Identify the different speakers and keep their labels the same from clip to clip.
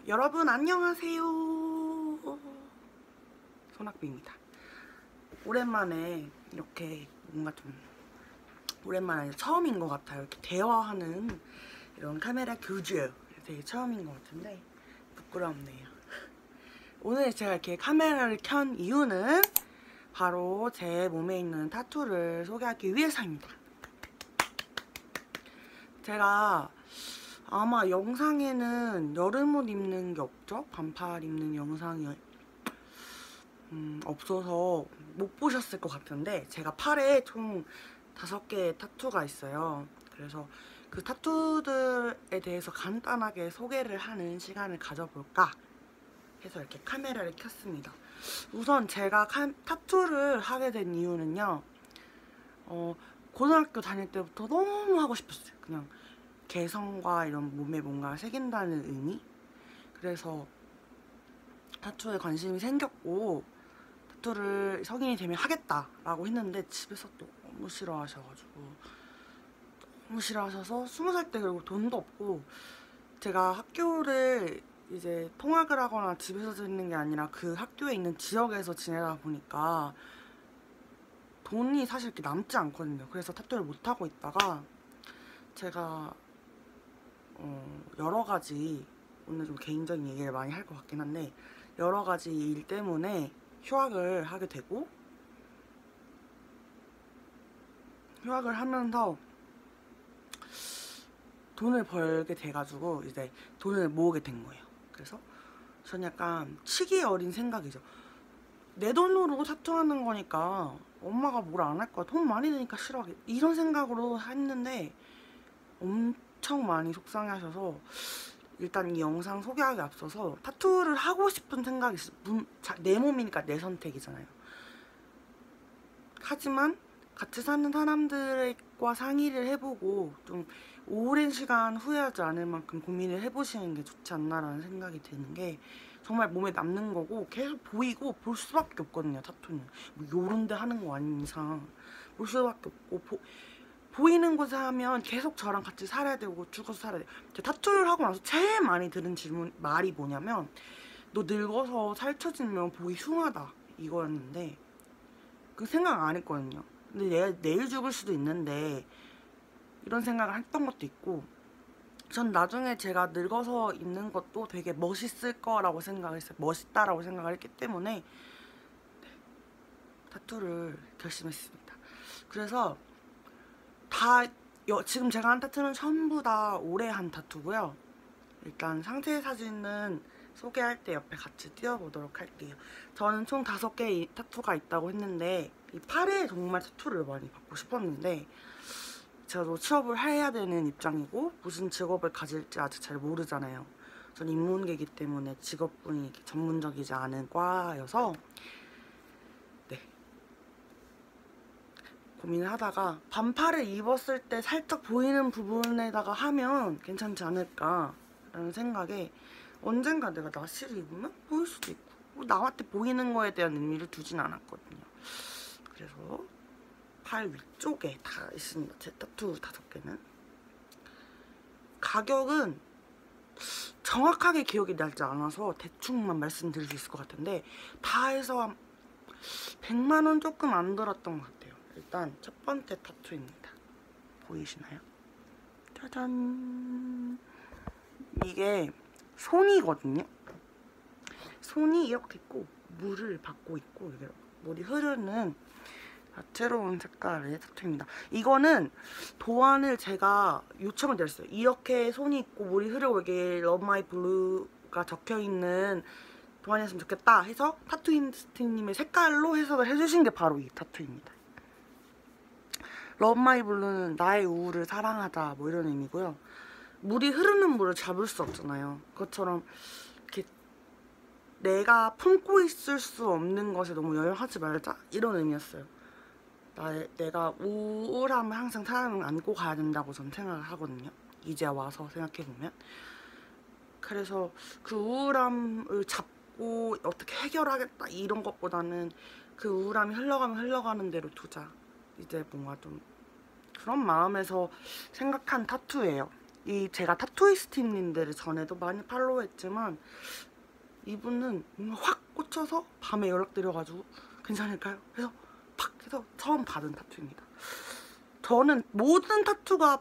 Speaker 1: 여러분 안녕하세요. 손학비입니다. 오랜만에 이렇게 뭔가 좀 오랜만에 처음인 것 같아요. 이렇게 대화하는 이런 카메라 교주 되게 처음인 것 같은데 부끄럽네요. 오늘 제가 이렇게 카메라를 켠 이유는 바로 제 몸에 있는 타투를 소개하기 위해서입니다. 제가 아마 영상에는 여름옷 입는 게 없죠? 반팔 입는 영상이 없어서 못 보셨을 것 같은데 제가 팔에 총 5개의 타투가 있어요. 그래서 그 타투들에 대해서 간단하게 소개를 하는 시간을 가져볼까 해서 이렇게 카메라를 켰습니다. 우선 제가 타투를 하게 된 이유는요, 고등학교 다닐 때부터 너무 하고 싶었어요. 그냥 개성과 이런 몸에 뭔가 새긴다는 의미? 그래서 타투에 관심이 생겼고 타투를 성인이 되면 하겠다라고 했는데 집에서 너무 싫어하셔가지고 너무 싫어하셔서 20살 때 그리고 돈도 없고 제가 학교를 이제 통학을 하거나 집에서 지내는 게 아니라 그 학교에 있는 지역에서 지내다 보니까 돈이 사실 이렇게 남지 않거든요. 그래서 타투를 못하고 있다가 제가 여러 가지, 오늘 좀 개인적인 얘기를 많이 할 것 같긴 한데 여러 가지 일 때문에 휴학을 하게 되고 휴학을 하면서 돈을 벌게 돼가지고 이제 돈을 모으게 된 거예요. 그래서 전 약간 치기 어린 생각이죠. 내 돈으로 타투하는 거니까 엄마가 뭘 안 할 거야. 돈 많이 드니까 싫어하겠 이런 생각으로 했는데 엄청 많이 속상해하셔서 일단 이 영상 소개하기 앞서서 타투를 하고 싶은 생각이 있어요. 내 몸이니까 내 선택이잖아요. 하지만 같이 사는 사람들과 상의를 해보고 좀 오랜 시간 후회하지 않을 만큼 고민을 해보시는 게 좋지 않나라는 생각이 드는 게, 정말 몸에 남는 거고 계속 보이고 볼 수밖에 없거든요. 타투는 뭐 요런 데 하는 거 아닌 이상 볼 수밖에 없고 보이는 곳에 하면 계속 저랑 같이 살아야 되고 죽어서 살아야 돼요. 타투를 하고 나서 제일 많이 들은 말이 뭐냐면 너 늙어서 살처지면 보기 흉하다 이거였는데 그 생각 안 했거든요. 근데 내가 내일 죽을 수도 있는데 이런 생각을 했던 것도 있고, 전 나중에 제가 늙어서 있는 것도 되게 멋있을 거라고 생각을 했어요. 멋있다라고 생각을 했기 때문에 타투를 결심했습니다. 그래서 지금 제가 한 타투는 전부 다 올해 한 타투고요. 일단 상세 사진은 소개할 때 옆에 같이 띄워보도록 할게요. 저는 총 5개의 타투가 있다고 했는데 이 팔에 정말 타투를 많이 받고 싶었는데 저도 취업을 해야 되는 입장이고 무슨 직업을 가질지 아직 잘 모르잖아요. 전 인문계이기 때문에 직업군이 전문적이지 않은 과여서 고민을 하다가 반팔을 입었을 때 살짝 보이는 부분에다가 하면 괜찮지 않을까 라는 생각에 언젠가 내가 나시를 입으면 보일 수도 있고 나한테 보이는 거에 대한 의미를 두진 않았거든요. 그래서 팔 위쪽에 다 있습니다. 제 타투 5개는. 가격은 정확하게 기억이 나지 않아서 대충만 말씀드릴 수 있을 것 같은데 다 해서 한 100만 원 조금 안 들었던 것 같아요. 일단 첫 번째 타투입니다. 보이시나요? 짜잔! 이게 손이거든요. 손이 이렇게 있고 물을 받고 있고 이게 물이 흐르는 다채로운 색깔의 타투입니다. 이거는 도안을 제가 요청을 드렸어요. 이렇게 손이 있고 물이 흐르고 이게 Love My Blue가 적혀있는 도안이었으면 좋겠다 해서 타투이스트님의 색깔로 해석을 해주신 게 바로 이 타투입니다. Love My Blue는 나의 우울을 사랑하자 뭐 이런 의미고요. 물이 흐르는 물을 잡을 수 없잖아요. 그것처럼 이렇게 내가 품고 있을 수 없는 것에 너무 열하지 말자 이런 의미였어요. 내가 우울함을 항상 사람은 안고 가야 된다고 전 생각을 하거든요. 이제 와서 생각해보면. 그래서 그 우울함을 잡고 어떻게 해결하겠다 이런 것보다는 그 우울함이 흘러가면 흘러가는 대로 두자. 이제 뭔가 좀 그런 마음에서 생각한 타투예요. 이 제가 타투이스트님들을 전에도 많이 팔로우했지만 이분은 뭔가 확 꽂혀서 밤에 연락드려가지고 괜찮을까요? 해서 팍 해서 처음 받은 타투입니다. 저는 모든 타투가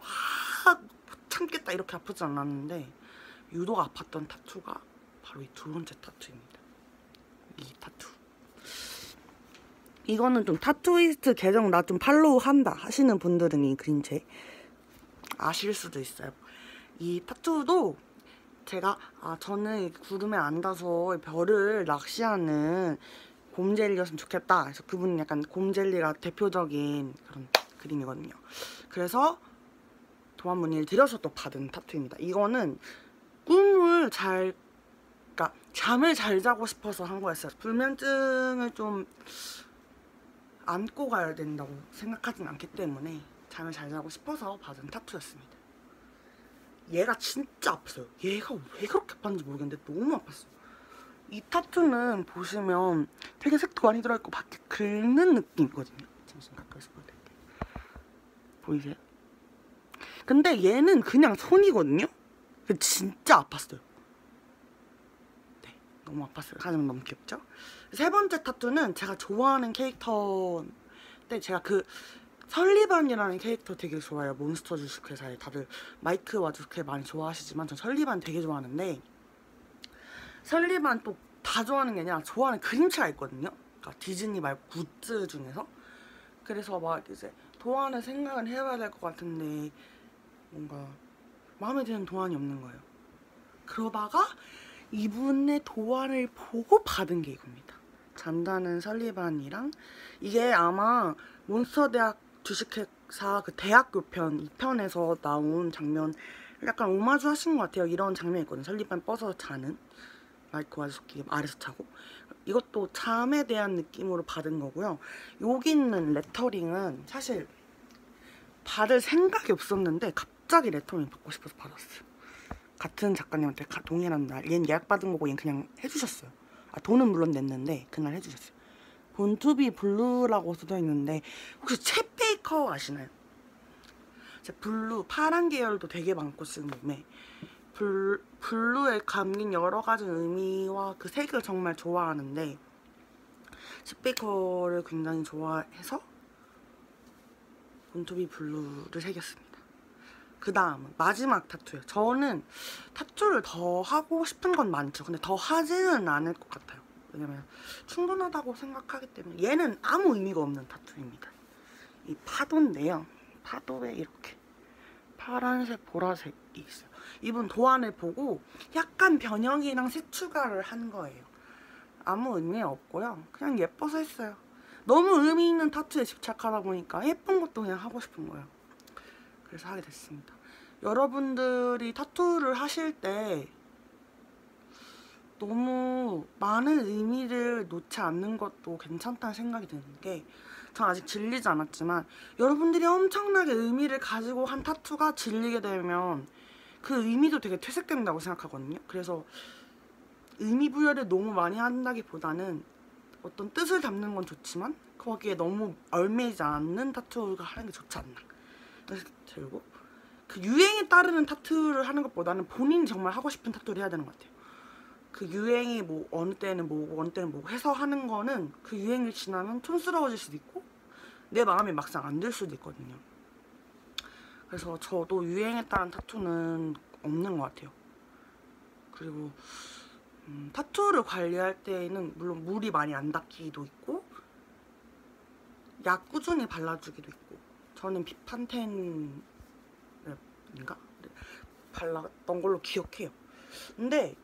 Speaker 1: 막 참겠다 이렇게 아프지 않았는데 유독 아팠던 타투가 바로 이 두 번째 타투입니다. 이 타투. 이거는 좀 타투이스트 계정 나 좀 팔로우 한다 하시는 분들은 이 그림체 아실 수도 있어요. 이 타투도 제가 저는 구름에 앉아서 별을 낚시하는 곰젤리였으면 좋겠다. 그래서 그분은 약간 곰젤리가 대표적인 그런 그림이거든요. 그래서 도안 문의를 드려서 또 받은 타투입니다. 이거는 꿈을 그러니까 잠을 잘 자고 싶어서 한 거였어요. 불면증을 좀 안고 가야 된다고 생각하진 않기 때문에 잠을 잘 자고 싶어서 받은 타투였습니다. 얘가 진짜 아팠어요. 얘가 왜 그렇게 아팠는지 모르겠는데 너무 아팠어요. 이 타투는 보시면 되게 색도 많이 들어있고 밖에 긁는 느낌이거든요. 잠시만 가까이서 보여드릴게요. 보이세요? 근데 얘는 그냥 손이거든요? 진짜 아팠어요. 네, 너무 아팠어요. 하지만 너무 귀엽죠? 세 번째 타투는 제가 좋아하는 캐릭터인데 제가 그 설리반이라는 캐릭터 되게 좋아해요. 몬스터 주식회사에 다들 마이크와 주식회 많이 좋아하시지만 전 설리반 되게 좋아하는데 설리반 또 다 좋아하는 게 아니라 좋아하는 그림체가 있거든요. 그러니까 디즈니 말고 굿즈 중에서. 그래서 막 이제 도안을 생각을 해봐야 될 것 같은데 뭔가 마음에 드는 도안이 없는 거예요. 그러다가 이분의 도안을 보고 받은 게 이겁니다. 잠자는 설리반이랑 이게 아마 몬스터대학 주식회사 그 대학교 편 2편에서 나온 장면 약간 오마주 하신 것 같아요. 이런 장면이 있거든요. 설리반 뻗어서 자는 마이크 와주석기 아래서 자고 이것도 잠에 대한 느낌으로 받은 거고요. 여기 있는 레터링은 사실 받을 생각이 없었는데 갑자기 레터링 받고 싶어서 받았어요. 같은 작가님한테 동일한 날 얘는 예약받은 거고 얘는 그냥 해주셨어요. 돈은 물론 냈는데 그날 해주셨어요. 본투비 블루라고 써져 있는데 혹시 챗 베이커 아시나요? 블루 파란 계열도 되게 많고 지금 몸에 블루에 담긴 여러 가지 의미와 그 색을 정말 좋아하는데 챗 베이커를 굉장히 좋아해서 본투비 블루를 새겼습니다. 그 다음은 마지막 타투예요. 저는 타투를 더 하고 싶은 건 많죠. 근데 더 하지는 않을 것 같아요. 왜냐면 충분하다고 생각하기 때문에. 얘는 아무 의미가 없는 타투입니다. 이 파도인데요. 파도에 이렇게 파란색, 보라색이 있어요. 이분 도안을 보고 약간 변형이랑 색 추가를 한 거예요. 아무 의미 없고요. 그냥 예뻐서 했어요. 너무 의미 있는 타투에 집착하다 보니까 예쁜 것도 그냥 하고 싶은 거예요. 그래서 하게 됐습니다. 여러분들이 타투를 하실 때 너무 많은 의미를 놓지 않는 것도 괜찮다는 생각이 드는 게 전 아직 질리지 않았지만 여러분들이 엄청나게 의미를 가지고 한 타투가 질리게 되면 그 의미도 되게 퇴색된다고 생각하거든요. 그래서 의미 부여를 너무 많이 한다기보다는 어떤 뜻을 담는 건 좋지만 거기에 너무 얽매이지 않는 타투가 하는 게 좋지 않나. 그래서 들고 그 유행에 따르는 타투를 하는 것보다는 본인이 정말 하고 싶은 타투를 해야 되는 것 같아요. 그 유행이 뭐 어느 때는 뭐고 어느 때는 뭐고 해서 하는 거는 그 유행이 지나면 촌스러워질 수도 있고 내 마음이 막상 안 들 수도 있거든요. 그래서 저도 유행에 따른 타투는 없는 것 같아요. 그리고 타투를 관리할 때에는 물론 물이 많이 안 닿기도 있고 약 꾸준히 발라주기도 있고 저는 비판텐인가? 발랐던 걸로 기억해요. 근데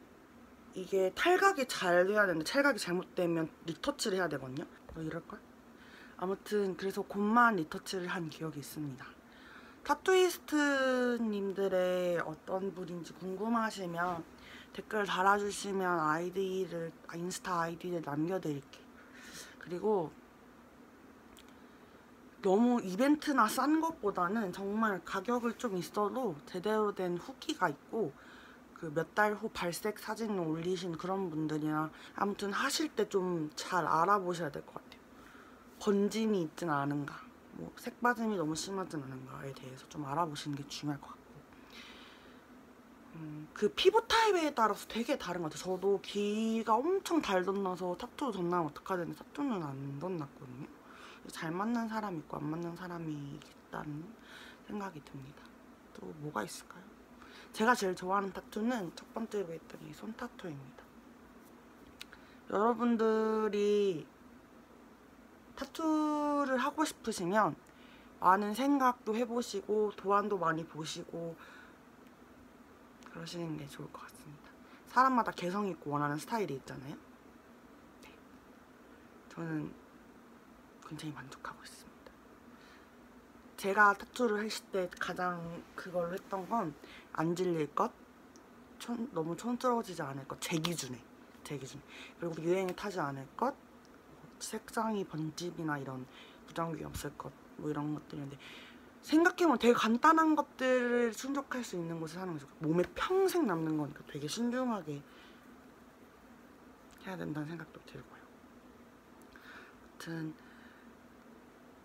Speaker 1: 이게 탈각이 잘 돼야 되는데 탈각이 잘못되면 리터치를 해야 되거든요. 이럴걸? 아무튼 그래서 곧만 리터치를 한 기억이 있습니다. 타투이스트님들의 어떤 분인지 궁금하시면 댓글 달아주시면 인스타 아이디를 남겨드릴게요. 그리고 너무 이벤트나 싼 것보다는 정말 가격을 좀 있어도 제대로 된 후기가 있고 그 몇 달 후 발색 사진을 올리신 그런 분들이나 아무튼 하실 때 좀 잘 알아보셔야 될 것 같아요. 번짐이 있진 않은가, 뭐 색빠짐이 너무 심하진 않은가에 대해서 좀 알아보시는 게 중요할 것 같고 그 피부 타입에 따라서 되게 다른 것 같아요. 저도 귀가 엄청 닳던나서 타투 덧나면 어떡하지? 타투는 안 덧났거든요. 잘 맞는 사람이 있고 안 맞는 사람이 있다는 생각이 듭니다. 또 뭐가 있을까요? 제가 제일 좋아하는 타투는 첫 번째로 했던 이 손 타투입니다. 여러분들이 타투를 하고 싶으시면 많은 생각도 해보시고 도안도 많이 보시고 그러시는 게 좋을 것 같습니다. 사람마다 개성 있고 원하는 스타일이 있잖아요. 네. 저는 굉장히 만족하고 있습니다. 제가 타투를 했을 때 가장 그걸로 했던 건 안 질릴 것, 너무 촌스러워지지 않을 것, 제 기준에. 그리고 유행에 타지 않을 것, 색상이 번집이나 이런 부정균이 없을 것, 뭐 이런 것들인데 생각해보면 되게 간단한 것들을 충족할 수 있는 곳에 사는 거죠. 몸에 평생 남는 거니까 되게 신중하게 해야 된다는 생각도 들고요. 아무튼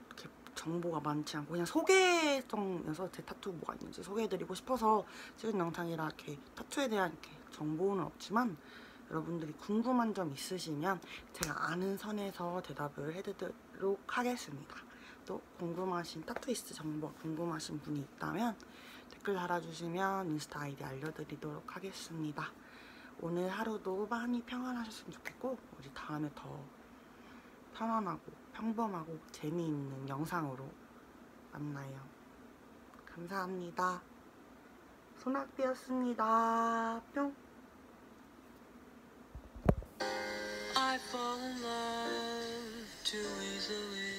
Speaker 1: 이렇게 정보가 많지 않고 그냥 소개성이어서 제 타투 뭐가 있는지 소개해드리고 싶어서 찍은 영상이라 이렇게 타투에 대한 이렇게 정보는 없지만 여러분들이 궁금한 점 있으시면 제가 아는 선에서 대답을 해드리도록 하겠습니다. 또 궁금하신 타투이스트 정보가 궁금하신 분이 있다면 댓글 달아주시면 인스타 아이디 알려드리도록 하겠습니다. 오늘 하루도 많이 평안하셨으면 좋겠고 우리 다음에 더 편안하고 평범하고 재미있는 영상으로 만나요. 감사합니다. 소낙비였습니다. 뿅. I fall in love too easily.